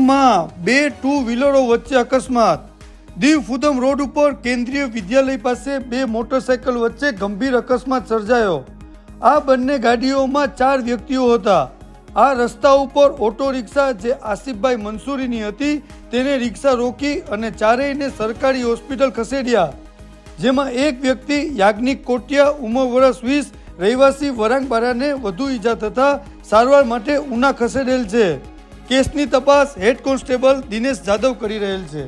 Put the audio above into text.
દીવમાં બે ટુ વ્હીલરો વચ્ચે અકસ્માત. દીવ ફુદમ રોડ ઉપર કેન્દ્રીય વિદ્યાલય પાસે બે મોટરસાયકલ વચ્ચે ગંભીર અકસ્માત સર્જાયો. આ બંને ગાડીઓમાં 4 વ્યક્તિઓ હતા. આ રસ્તા ઉપર ઓટો રિક્ષા જે આસિફભાઈ મંસૂરીની હતી તેને રિક્ષા રોકી અને ચારેયને સરકારી હોસ્પિટલ ખસેડ્યા, જેમાં એક વ્યક્તિ યાજ્ઞિક કોટિયા ઉંમર વર્ષ 20 રહેવાસી વરાંગબારાને વધુ ઈજા થતા સારવાર માટે ઉના ખસેડેલ છે. કેસની તપાસ હેડ કોન્સ્ટેબલ દિનેશ જાદવ કરી રહેલ છે.